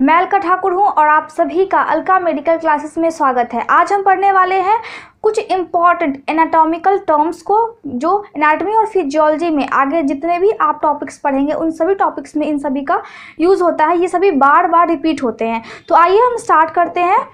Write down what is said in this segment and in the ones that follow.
मैं अलका ठाकुर हूं और आप सभी का अलका मेडिकल क्लासेस में स्वागत है। आज हम पढ़ने वाले हैं कुछ इम्पॉर्टेंट एनाटॉमिकल टर्म्स को, जो एनाटॉमी और फिजियोलॉजी में आगे जितने भी आप टॉपिक्स पढ़ेंगे उन सभी टॉपिक्स में इन सभी का यूज़ होता है। ये सभी बार बार रिपीट होते हैं। तो आइए हम स्टार्ट करते हैं।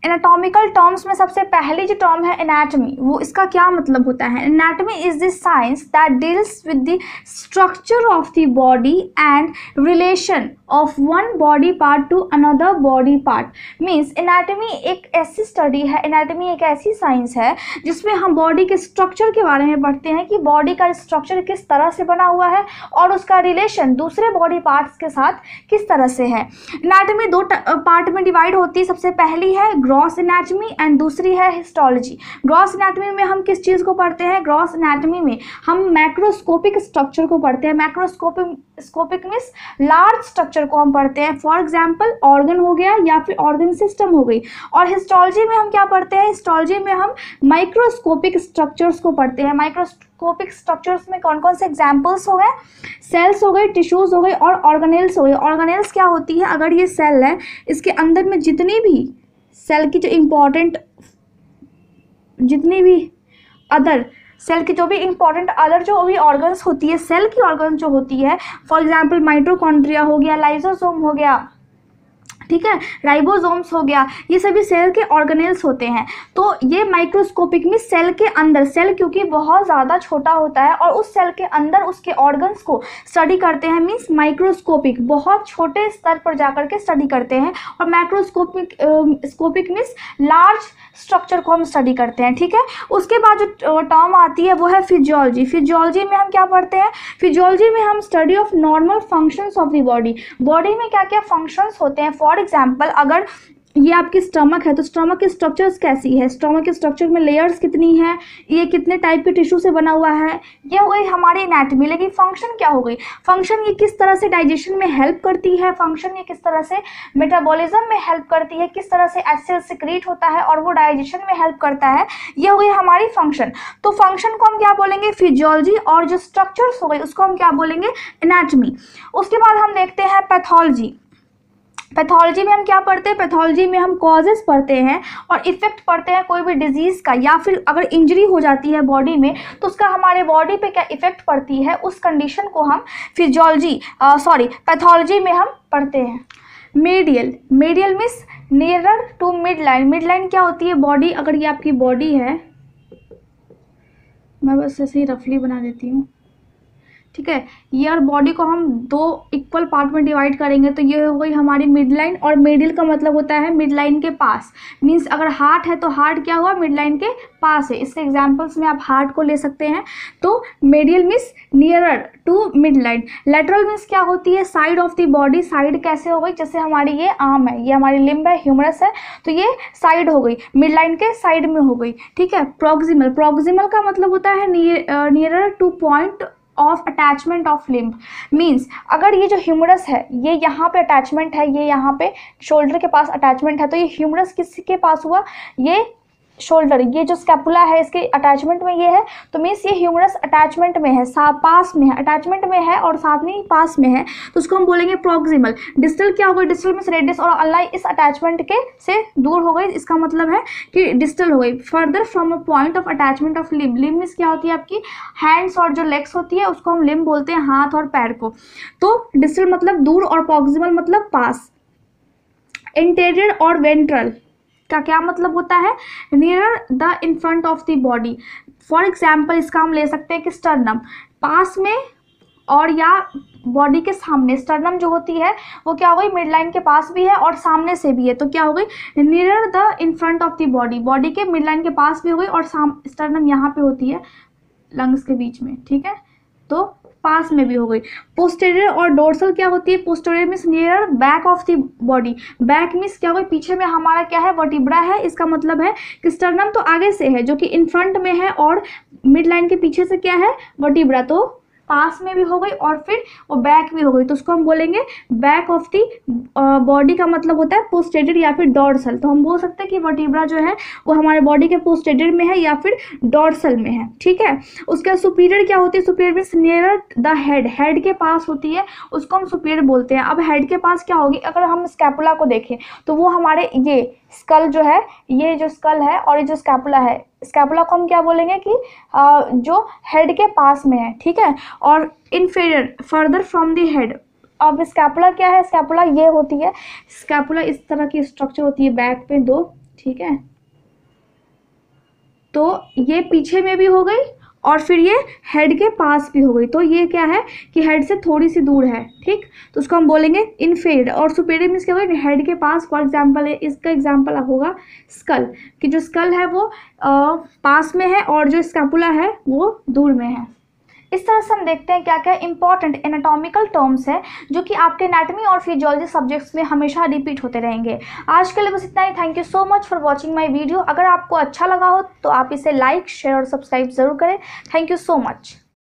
एनाटॉमिकल टर्म्स में सबसे पहली जो टर्म है एनाटॉमी, वो इसका क्या मतलब होता है। Anatomy is the science that deals with the structure of the body and relation of one body part two another body part. Means anatomy एक ऐसी स्टडी है, एनाटॉमी एक ऐसी साइंस है जिसमें हम बॉडी के स्ट्रक्चर के बारे में पढ़ते हैं कि बॉडी का स्ट्रक्चर किस तरह से बना हुआ है और उसका रिलेशन दूसरे बॉडी पार्ट्स के साथ किस तरह से है। एनाटॉमी दो पार्ट में डिवाइड होती है। सबसे पहली है ग्रॉस एनाटॉमी एंड दूसरी है हिस्टोलॉजी। ग्रॉस एनाटॉमी में हम किस चीज़ को पढ़ते हैं? ग्रॉस एनाटॉमी में हम मैक्रोस्कोपिक स्ट्रक्चर को पढ़ते हैं। मैक्रोस्कोपिक मीन्स लार्ज स्ट्रक्चर को हम पढ़ते हैं। फॉर एग्जांपल ऑर्गन हो गया या फिर ऑर्गन सिस्टम हो गई। और हिस्टोलॉजी में हम क्या पढ़ते हैं? हिस्टोलॉजी में हम माइक्रोस्कोपिक स्ट्रक्चर्स को पढ़ते हैं। माइक्रोस्कोपिक स्ट्रक्चर्स में कौन कौन से एग्जाम्पल्स हो गए? सेल्स हो गए, टिश्यूज हो गए और ऑर्गेनेल्स हो गए। ऑर्गेनेल्स क्या होती है? अगर ये सेल है, इसके अंदर में जितनी भी सेल की जो इम्पॉर्टेंट अदर जो भी ऑर्गन्स होती है, सेल की ऑर्गन जो होती है, फॉर एग्जांपल माइटोकॉन्ड्रिया हो गया, लाइसोसोम हो गया, ठीक है, राइबोसोम्स हो गया, ये सभी सेल के ऑर्गेनेल्स होते हैं। तो ये माइक्रोस्कोपिक में सेल के अंदर, सेल क्योंकि बहुत ज़्यादा छोटा होता है और उस सेल के अंदर उसके ऑर्गन्स को स्टडी करते हैं। मीन्स माइक्रोस्कोपिक, बहुत छोटे स्तर पर जाकर के स्टडी करते हैं। और माइक्रोस्कोपिक मीन्स लार्ज स्ट्रक्चर को हम स्टडी करते हैं, ठीक है। उसके बाद जो टर्म आती है वो है फिजियोलॉजी। फिजियोलॉजी में हम क्या पढ़ते हैं? फिजियोलॉजी में हम study of normal functions of the body. Body में क्या क्या फंक्शंस होते हैं। फॉर एग्जाम्पल अगर ये आपकी स्टमक है तो स्टमक की स्ट्रक्चर्स कैसी है, स्टमक के स्ट्रक्चर में लेयर्स कितनी है, ये कितने टाइप के टिश्यू से बना हुआ है, ये हो गई हमारी एनाटॉमी। लेकिन फंक्शन क्या हो गई? फंक्शन ये किस तरह से डाइजेशन में हेल्प करती है, फंक्शन ये किस तरह से मेटाबॉलिज्म में हेल्प करती है, किस तरह से एसिड सिक्रीट होता है और वो डाइजेशन में हेल्प करता है, ये हो गई हमारी फंक्शन। तो फंक्शन को हम क्या बोलेंगे? फिजियोलॉजी। और जो स्ट्रक्चर्स हो गई उसको हम क्या बोलेंगे? एनाटॉमी। उसके बाद हम देखते हैं पैथोलॉजी। पैथोलॉजी में हम क्या पढ़ते हैं? पैथोलॉजी में हम कॉजेस पढ़ते हैं और इफेक्ट पढ़ते हैं कोई भी डिजीज़ का, या फिर अगर इंजरी हो जाती है बॉडी में तो उसका हमारे बॉडी पे क्या इफेक्ट पड़ती है, उस कंडीशन को हम पैथोलॉजी में हम पढ़ते हैं। Medial means nearer to mid line. Mid line क्या होती है? बॉडी, अगर ये आपकी बॉडी है, मैं बस ऐसे ही रफली बना देती हूँ, ठीक है। ये और बॉडी को हम दो इक्वल पार्ट में डिवाइड करेंगे तो ये हो गई हमारी मिड लाइन। और मिडिल का मतलब होता है मिड लाइन के पास। मीन्स अगर हार्ट है तो हार्ट क्या हुआ? मिड लाइन के पास है। इसके एग्जांपल्स में आप हार्ट को ले सकते हैं। तो medial means nearer to mid line. Lateral means क्या होती है? Side of the body. Side कैसे हो गई? जैसे हमारी ये आर्म है, ये हमारी लिम्ब है, ह्यूमरस है, तो ये साइड हो गई, मिड लाइन के साइड में हो गई, ठीक है। प्रोक्सिमल का मतलब होता है nearer two point of attachment of limb. Means अगर ये जो ह्यूमरस है ये यहाँ पे अटैचमेंट है, ये यहाँ पे शोल्डर के पास अटैचमेंट है, तो ये ह्यूमरस किसके पास हुआ? ये शोल्डर, ये जो स्कैपुला है इसके अटैचमेंट में ये है, तो मीन्स ये ह्यूमरस अटैचमेंट में है, पास में है, अटैचमेंट में है और साथ में ही पास में है, तो उसको हम बोलेंगे प्रोक्सिमल। डिस्टल क्या हो गई? डिस्टल मीन्स रेडियस और अलाई इस अटैचमेंट के से दूर हो गई, इसका मतलब है कि डिस्टल हो गई। Further from a point of attachment of limb. Limb means क्या होती है? आपकी हैंड्स और जो लेग्स होती है उसको हम लिम्ब बोलते हैं, हाथ और पैर को। तो डिस्टल मतलब दूर और प्रोक्सिमल मतलब पास। इंटीरियर और वेंट्रल का क्या मतलब होता है? Near the in front of the body. For example इसका हम ले सकते हैं कि स्टर्नम पास में और या बॉडी के सामने। स्टर्नम जो होती है वो क्या हो गई? मिड लाइन के पास भी है और सामने से भी है, तो क्या हो गई? Near the in front of the body. Body के मिड लाइन के पास भी हो गई और स्टर्नम यहाँ पे होती है लंग्स के बीच में, ठीक है, तो पास में भी हो गई। पोस्टीरियर और डोर्सल क्या होती है? Posterior means near back of the body. Back means क्या हो गई? पीछे में हमारा क्या है? वर्टिब्रा है। इसका मतलब है कि स्टर्नम तो आगे से है जो कि इन फ्रंट में है और मिड लाइन के पीछे से क्या है? वर्टिब्रा। तो पास में भी हो गई और फिर वो बैक भी हो गई, तो उसको हम बोलेंगे बैक ऑफ दी बॉडी का मतलब होता है पोस्टेरियर या फिर डॉर्सल। तो हम बोल सकते हैं कि वर्टिब्रा जो है वो हमारे बॉडी के पोस्टेरियर में है या फिर डॉर्सल में है, ठीक है। उसके बाद सुपीरियर क्या होती है, superior means near the head, head के पास होती है, उसको हम सुपीरियर बोलते हैं। अब हेड के पास क्या होगी, अगर हम स्कैपुला को देखें तो वो हमारे ये स्कल जो है, ये जो स्कल है और ये जो स्कैपुला है, स्कैपुला को हम क्या बोलेंगे कि जो हेड के पास में है, ठीक है। और inferior further from the head. अब स्कैपुला क्या है, स्कैपुला ये होती है, स्कैपुला इस तरह की स्ट्रक्चर होती है बैक पे दो, ठीक है। तो ये पीछे में भी हो गई और फिर ये हेड के पास भी हो गई, तो ये क्या है कि हेड से थोड़ी सी दूर है, ठीक। तो उसको हम बोलेंगे इनफीरियर। और सुपीरियर मीन्स क्या होगा, हेड के पास। फॉर एग्जांपल इसका एग्जांपल होगा स्कल, कि जो स्कल है वो पास में है और जो स्कैपुला है वो दूर में है। इस तरह से हम देखते हैं क्या क्या इंपॉर्टेंट एनाटॉमिकल टर्म्स हैं जो कि आपके एनाटॉमी और फिजियोलॉजी सब्जेक्ट्स में हमेशा रिपीट होते रहेंगे। आज के लिए बस इतना ही। Thank you so much for watching my video. अगर आपको अच्छा लगा हो तो आप इसे लाइक, शेयर और सब्सक्राइब जरूर करें। Thank you so much.